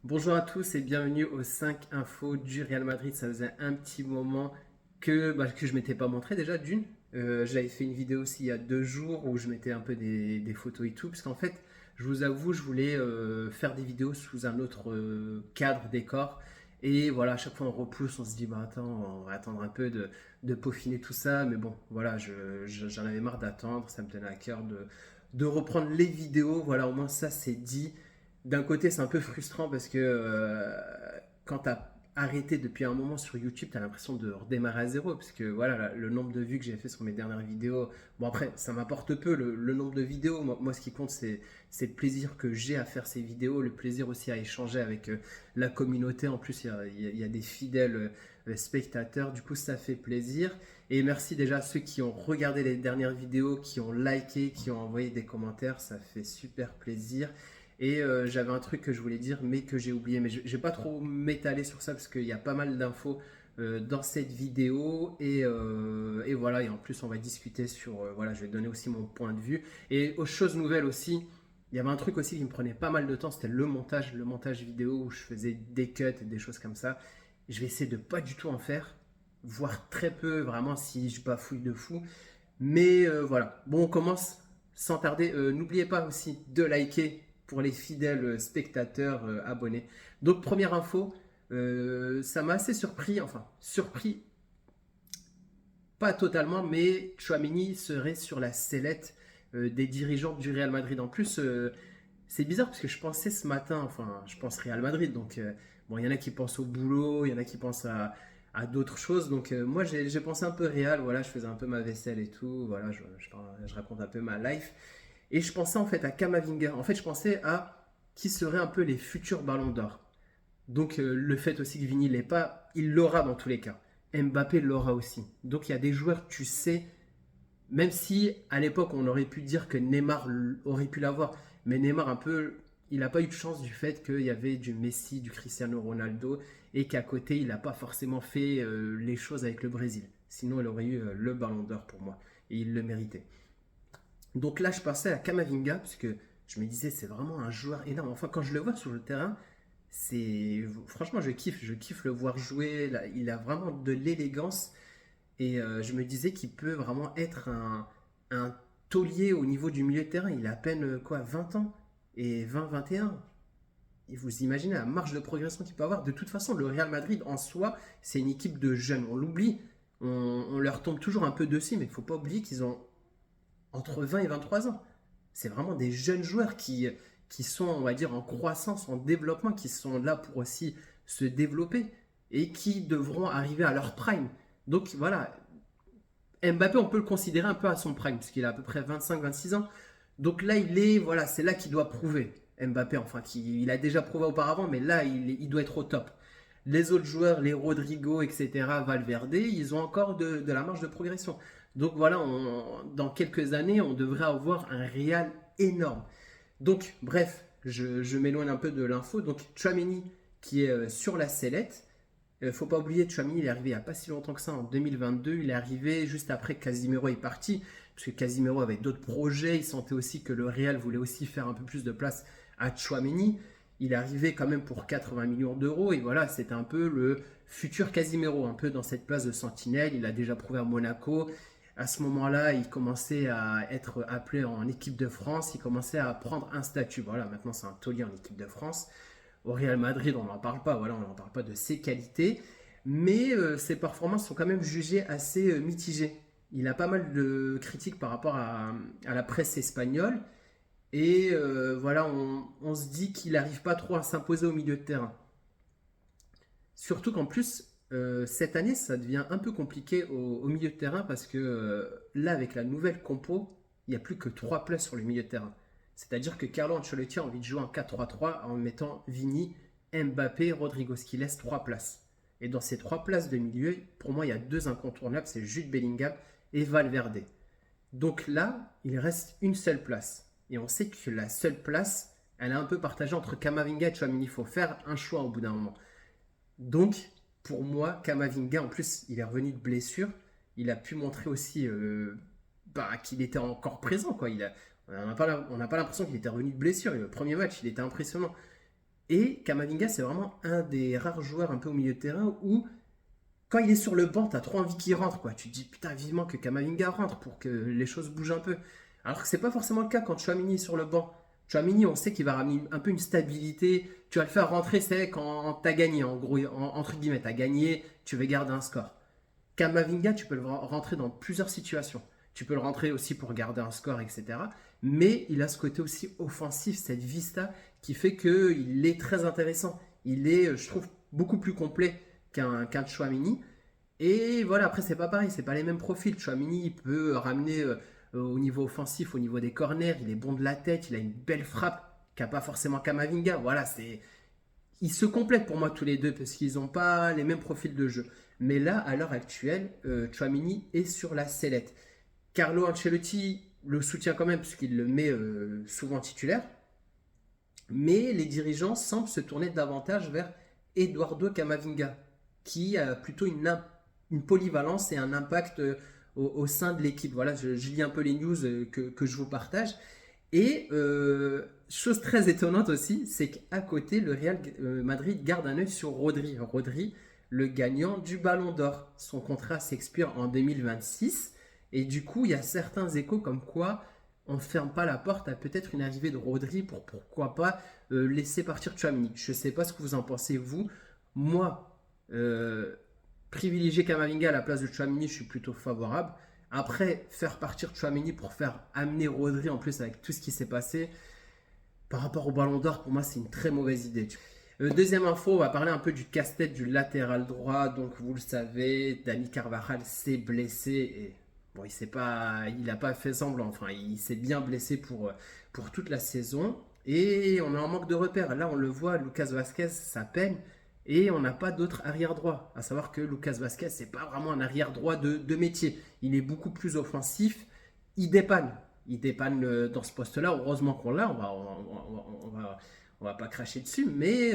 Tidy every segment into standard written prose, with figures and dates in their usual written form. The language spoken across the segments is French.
Bonjour à tous et bienvenue aux 5 infos du Real Madrid. Ça faisait un petit moment que je m'étais pas montré déjà d'une. J'avais fait une vidéo aussi il y a 2 jours où je mettais un peu des photos et tout. Parce qu'en fait, je vous avoue, je voulais faire des vidéos sous un autre cadre, décor. Et voilà, à chaque fois on repousse, on se dit, bah attends, on va attendre un peu de peaufiner tout ça. Mais bon, voilà, j'en avais marre d'attendre. Ça me tenait à cœur de reprendre les vidéos. Voilà, au moins ça c'est dit. D'un côté, c'est un peu frustrant parce que quand tu as arrêté depuis un moment sur YouTube, tu as l'impression de redémarrer à zéro. Parce que voilà, le nombre de vues que j'ai fait sur mes dernières vidéos, bon après, ça m'apporte peu le nombre de vidéos. Moi, ce qui compte, c'est le plaisir que j'ai à faire ces vidéos, le plaisir aussi à échanger avec la communauté. En plus, il y a des fidèles spectateurs. Du coup, ça fait plaisir. Et merci déjà à ceux qui ont regardé les dernières vidéos, qui ont liké, qui ont envoyé des commentaires. Ça fait super plaisir. Et j'avais un truc que je voulais dire, mais que j'ai oublié. Mais je ne vais pas trop m'étaler sur ça parce qu'il y a pas mal d'infos dans cette vidéo. Et voilà, et en plus, on va discuter sur. Voilà, je vais donner aussi mon point de vue. Et aux choses nouvelles aussi, il y avait un truc aussi qui me prenait pas mal de temps, c'était le montage vidéo où je faisais des cuts et des choses comme ça. Je vais essayer de pas du tout en faire, voire très peu, vraiment, si je bafouille de fou. Mais voilà, bon, on commence sans tarder. N'oubliez pas aussi de liker pour les fidèles spectateurs abonnés. Donc, première info, ça m'a assez surpris, enfin, surpris, pas totalement, mais Chouameni serait sur la sellette des dirigeants du Real Madrid. En plus, c'est bizarre parce que je pensais ce matin, enfin, je pense Real Madrid, donc bon, il y en a qui pensent au boulot, il y en a qui pensent à d'autres choses. Donc moi, j'ai pensé un peu Real, voilà, je faisais un peu ma vaisselle et tout, voilà, je raconte un peu ma life. Et je pensais en fait à Kamavinga. En fait, je pensais à qui seraient un peu les futurs ballons d'or. Donc le fait aussi que Vini l'ait pas, il l'aura dans tous les cas. Mbappé l'aura aussi. Donc il y a des joueurs, tu sais, même si à l'époque on aurait pu dire que Neymar aurait pu l'avoir, mais Neymar un peu, il n'a pas eu de chance du fait qu'il y avait du Messi, du Cristiano Ronaldo et qu'à côté il n'a pas forcément fait les choses avec le Brésil. Sinon il aurait eu le ballon d'or pour moi et il le méritait. Donc là, je passais à Kamavinga, parce que je me disais, c'est vraiment un joueur énorme. Enfin, quand je le vois sur le terrain, c'est franchement, je kiffe le voir jouer. Là, il a vraiment de l'élégance et je me disais qu'il peut vraiment être un taulier au niveau du milieu de terrain. Il a à peine quoi, 20 ans et 20-21. Et vous imaginez la marge de progression qu'il peut avoir. De toute façon, le Real Madrid en soi, c'est une équipe de jeunes. On l'oublie, on leur tombe toujours un peu dessus, mais il ne faut pas oublier qu'ils ont entre 20 et 23 ans. C'est vraiment des jeunes joueurs qui sont, on va dire, en croissance, en développement, qui sont là pour aussi se développer et qui devront arriver à leur prime. Donc voilà, Mbappé, on peut le considérer un peu à son prime, puisqu'il a à peu près 25-26 ans. Donc là, voilà, c'est là qu'il doit prouver. Mbappé, enfin, il a déjà prouvé auparavant, mais là, il doit être au top. Les autres joueurs, les Rodrigo, etc., Valverde, ils ont encore de la marge de progression. Donc voilà, dans quelques années, on devrait avoir un Real énorme. Donc, bref, je m'éloigne un peu de l'info. Donc, Chouameni qui est sur la sellette. Faut pas oublier, Chouameni, il est arrivé il n'y a pas si longtemps que ça, en 2022. Il est arrivé juste après que Casimiro est parti, parce que Casimiro avait d'autres projets. Il sentait aussi que le Real voulait aussi faire un peu plus de place à Chouameni. Il est arrivé quand même pour 80 millions d'euros. Et voilà, c'était un peu le futur Casimiro, un peu dans cette place de sentinelle. Il a déjà prouvé à Monaco. À ce moment-là, il commençait à être appelé en équipe de France. Il commençait à prendre un statut. Voilà, maintenant c'est un taulier en équipe de France. Au Real Madrid, on n'en parle pas, voilà, on n'en parle pas de ses qualités, mais ses performances sont quand même jugées assez mitigées. Il a pas mal de critiques par rapport à la presse espagnole, et voilà, on se dit qu'il n'arrive pas trop à s'imposer au milieu de terrain. Surtout qu'en plus, cette année, ça devient un peu compliqué au milieu de terrain parce que là, avec la nouvelle compo, il n'y a plus que 3 places sur le milieu de terrain. C'est-à-dire que Carlo Ancelotti a envie de jouer en 4-3-3 en mettant Vini, Mbappé, Rodrigo, ce qui laisse 3 places. Et dans ces 3 places de milieu, pour moi, il y a 2 incontournables, c'est Jude Bellingham et Valverde. Donc là, il reste une seule place. Et on sait que la seule place, elle est un peu partagée entre Kamavinga et Chouamini. Il faut faire un choix au bout d'un moment. Donc, pour moi, Kamavinga, en plus, il est revenu de blessure. Il a pu montrer aussi qu'il était encore présent. Quoi. On n'a pas l'impression qu'il était revenu de blessure. Le premier match, il était impressionnant. Et Kamavinga, c'est vraiment un des rares joueurs un peu au milieu de terrain où, quand il est sur le banc, t'as trop envie qu'il rentre, quoi. Tu te dis, putain, vivement que Kamavinga rentre pour que les choses bougent un peu. Alors que c'est pas forcément le cas quand Tchouaméni est sur le banc. Tchouaméni, on sait qu'il va ramener un peu une stabilité. Tu vas le faire rentrer, c'est quand t'as gagné, en gros, entre guillemets, t'as gagné, tu veux garder un score. Kamavinga, tu peux le rentrer dans plusieurs situations. Tu peux le rentrer aussi pour garder un score, etc. Mais il a ce côté aussi offensif, cette vista, qui fait qu'il est très intéressant. Il est, je trouve, beaucoup plus complet qu'un Chouamini. Et voilà, après, c'est pas pareil, c'est pas les mêmes profils. Chouamini, il peut ramener au niveau offensif, au niveau des corners, il est bon de la tête, il a une belle frappe qu'a pas forcément Kamavinga. Voilà, c'est ils se complètent pour moi tous les deux parce qu'ils n'ont pas les mêmes profils de jeu. Mais là, à l'heure actuelle, Chouamini est sur la sellette. Carlo Ancelotti le soutient quand même puisqu'il le met souvent titulaire. Mais les dirigeants semblent se tourner davantage vers Eduardo Camavinga, qui a plutôt une polyvalence et un impact au sein de l'équipe. Voilà, je lis un peu les news que je vous partage. Et chose très étonnante aussi, c'est qu'à côté, le Real Madrid garde un œil sur Rodri. Rodri, le gagnant du Ballon d'Or. Son contrat s'expire en 2026. Et du coup, il y a certains échos comme quoi on ne ferme pas la porte à peut-être une arrivée de Rodri pour pourquoi pas laisser partir Tchouaméni. Je ne sais pas ce que vous en pensez, vous. Moi, privilégier Kamavinga à la place de Tchouaméni, je suis plutôt favorable. Après, faire partir Tchouaméni pour faire amener Rodri en plus avec tout ce qui s'est passé, par rapport au Ballon d'Or, pour moi, c'est une très mauvaise idée. Deuxième info, on va parler un peu du casse-tête du latéral droit. Donc, vous le savez, Dani Carvajal s'est blessé et bon, il n'a pas fait semblant. Enfin, il s'est bien blessé pour toute la saison et on a un manque de repères. Là, on le voit, Lucas Vazquez, ça peine. Et on n'a pas d'autre arrière droit. À savoir que Lucas Vazquez, c'est pas vraiment un arrière droit de métier. Il est beaucoup plus offensif. Il dépanne. Il dépanne dans ce poste-là. Heureusement qu'on l'a. On va pas cracher dessus. Mais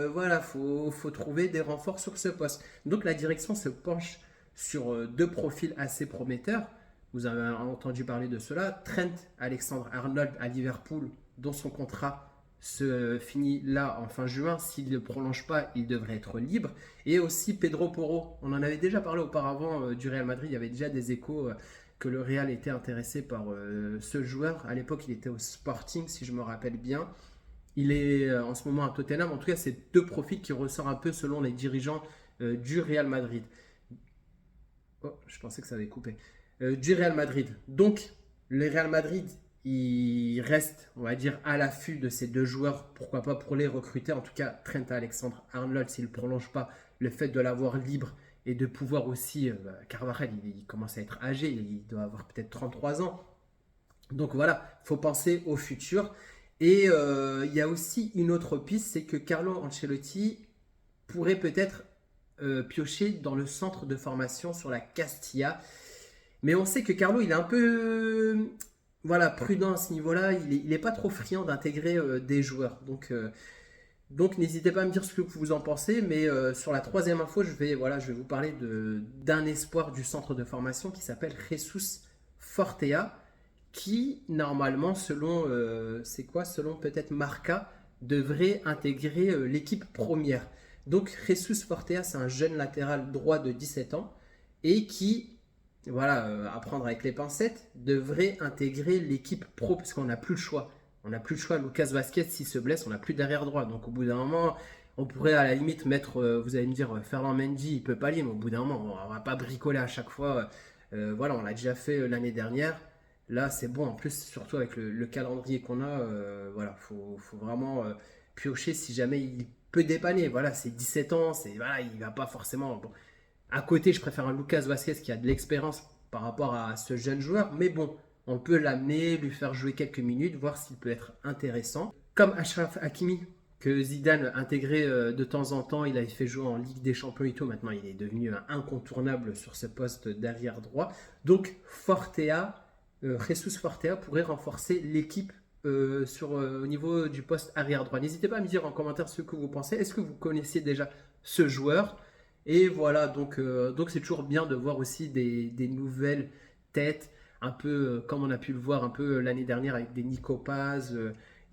voilà, faut trouver des renforts sur ce poste. Donc la direction se penche sur deux profils assez prometteurs. Vous avez entendu parler de cela. Trent Alexander-Arnold à Liverpool, dont son contrat se finit là en fin juin. S'il ne prolonge pas, il devrait être libre. Et aussi Pedro Porro. On en avait déjà parlé auparavant du Real Madrid. Il y avait déjà des échos que le Real était intéressé par ce joueur. À l'époque, il était au Sporting, si je me rappelle bien. Il est en ce moment à Tottenham. En tout cas, c'est deux profils qui ressortent un peu selon les dirigeants du Real Madrid. Oh, je pensais que ça avait coupé. Du Real Madrid. Donc, le Real Madrid, il reste, on va dire, à l'affût de ces deux joueurs. Pourquoi pas pour les recruter. En tout cas, Trent Alexander-Arnold, s'il ne prolonge pas, le fait de l'avoir libre et de pouvoir aussi... Carvajal, il commence à être âgé. Il doit avoir peut-être 33 ans. Donc voilà, il faut penser au futur. Et il y a aussi une autre piste, c'est que Carlo Ancelotti pourrait peut-être piocher dans le centre de formation sur la Castilla. Mais on sait que Carlo, il est un peu voilà, prudent à ce niveau-là. Il n'est pas trop friand d'intégrer des joueurs. Donc n'hésitez pas à me dire ce que vous en pensez. Mais sur la troisième info, je vais vous parler d'un espoir du centre de formation qui s'appelle Jesus Fortea, qui normalement, selon peut-être Marca, devrait intégrer l'équipe première. Donc Jesus Fortea, c'est un jeune latéral droit de 17 ans et qui, à prendre avec les pincettes, devrait intégrer l'équipe pro parce qu'on n'a plus le choix. On n'a plus le choix. Lucas Vazquez, s'il se blesse, on n'a plus d'arrière droit. Donc au bout d'un moment, on pourrait à la limite mettre, vous allez me dire, Ferland Mendy, il peut pas lier, mais au bout d'un moment, on va pas bricoler à chaque fois. On l'a déjà fait l'année dernière. Là, c'est bon. En plus, surtout avec le calendrier qu'on a, faut vraiment piocher si jamais il peut dépanner. Voilà, c'est 17 ans, il va pas forcément. Bon. À côté, je préfère un Lucas Vazquez qui a de l'expérience par rapport à ce jeune joueur, mais bon, on peut l'amener, lui faire jouer quelques minutes, voir s'il peut être intéressant. Comme Achraf Hakimi, que Zidane intégrait de temps en temps, il avait fait jouer en Ligue des Champions et tout, maintenant il est devenu incontournable sur ce poste d'arrière droit. Donc Jesus Fortea pourrait renforcer l'équipe au niveau du poste arrière droit. N'hésitez pas à me dire en commentaire ce que vous pensez. Est-ce que vous connaissiez déjà ce joueur? Et voilà, donc c'est toujours bien de voir aussi des nouvelles têtes, un peu comme on a pu le voir un peu l'année dernière avec des Nico Paz.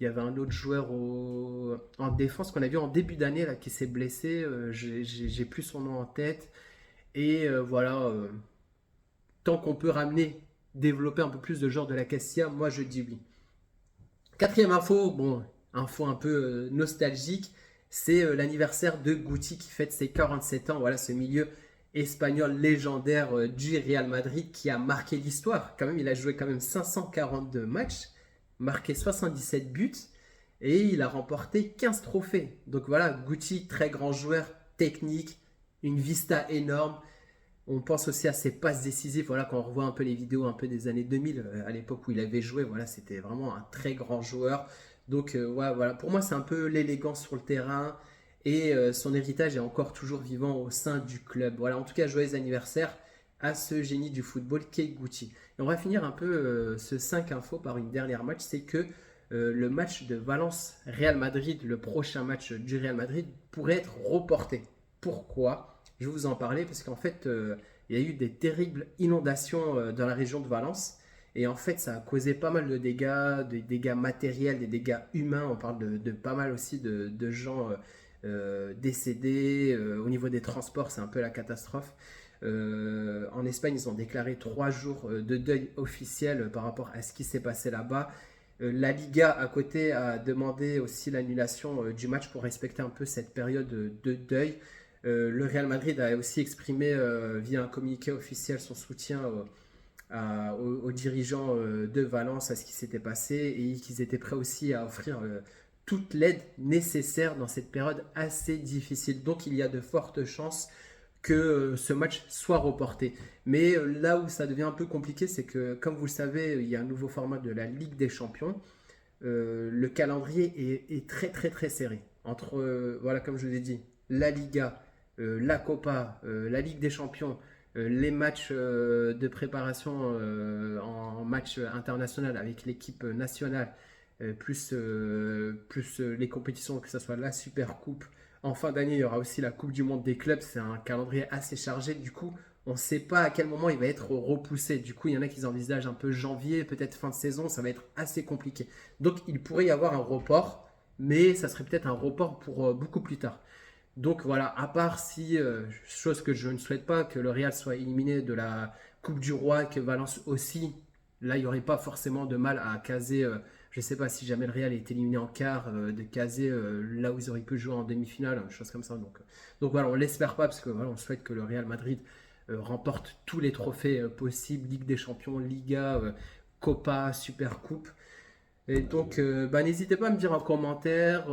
Il y avait un autre joueur en défense qu'on a vu en début d'année là, qui s'est blessé. J'ai plus son nom en tête. Et voilà, tant qu'on peut ramener, développer un peu plus de genre de la Cassia, moi je dis oui. Quatrième info, bon, info un peu nostalgique, c'est l'anniversaire de Guti qui fête ses 47 ans. Voilà, ce milieu espagnol légendaire du Real Madrid qui a marqué l'histoire. Quand même, il a joué quand même 542 matchs, marqué 77 buts et il a remporté 15 trophées. Donc voilà, Guti, très grand joueur, technique, une vista énorme. On pense aussi à ses passes décisives. Voilà, quand on revoit un peu les vidéos un peu des années 2000, à l'époque où il avait joué, voilà, c'était vraiment un très grand joueur. Donc ouais, voilà, pour moi c'est un peu l'élégance sur le terrain et son héritage est encore toujours vivant au sein du club. Voilà, en tout cas joyeux anniversaire à ce génie du football qu'est Guti. Et on va finir un peu ce 5 info par une dernière match, c'est que le match de Valence-Real Madrid, le prochain match du Real Madrid pourrait être reporté. Pourquoi? Je vais vous en parler parce qu'en fait, il y a eu des terribles inondations dans la région de Valence. Et en fait, ça a causé pas mal de dégâts, des dégâts matériels, des dégâts humains. On parle de pas mal aussi de gens décédés. Au niveau des transports, c'est un peu la catastrophe. En Espagne, ils ont déclaré 3 jours de deuil officiel par rapport à ce qui s'est passé là-bas. La Liga à côté a demandé aussi l'annulation du match pour respecter un peu cette période de deuil. Le Real Madrid a aussi exprimé via un communiqué officiel son soutien aux dirigeants de Valence à ce qui s'était passé et qu'ils étaient prêts aussi à offrir toute l'aide nécessaire dans cette période assez difficile. Donc il y a de fortes chances que ce match soit reporté. Mais là où ça devient un peu compliqué, c'est que comme vous le savez, il y a un nouveau format de la Ligue des Champions. Le calendrier est très très très serré. Entre, voilà, comme je vous ai dit, la Liga, la Copa, la Ligue des Champions, les matchs de préparation en match international avec l'équipe nationale, plus les compétitions, que ce soit la Super Coupe. En fin d'année, il y aura aussi la Coupe du Monde des clubs. C'est un calendrier assez chargé. Du coup, on ne sait pas à quel moment il va être repoussé. Du coup, il y en a qui envisagent un peu janvier, peut-être fin de saison. Ça va être assez compliqué. Donc, il pourrait y avoir un report, mais ça serait peut-être un report pour beaucoup plus tard. Donc voilà, à part si, chose que je ne souhaite pas, que le Real soit éliminé de la Coupe du Roi, que Valence aussi, là il n'y aurait pas forcément de mal à caser, je ne sais pas si jamais le Real est éliminé en quart, de caser là où ils auraient pu jouer en demi-finale, une chose comme ça. Donc voilà, on ne l'espère pas parce que voilà, on souhaite que le Real Madrid remporte tous les trophées possibles, Ligue des Champions, Liga, Copa, Super Coupe. Et donc n'hésitez pas à me dire en commentaire.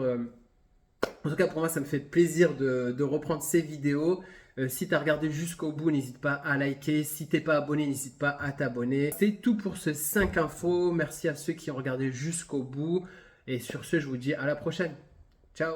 En tout cas, pour moi, ça me fait plaisir de reprendre ces vidéos. Si tu as regardé jusqu'au bout, n'hésite pas à liker. Si t'es pas abonné, n'hésite pas à t'abonner. C'est tout pour ce 5 infos. Merci à ceux qui ont regardé jusqu'au bout. Et sur ce, je vous dis à la prochaine. Ciao!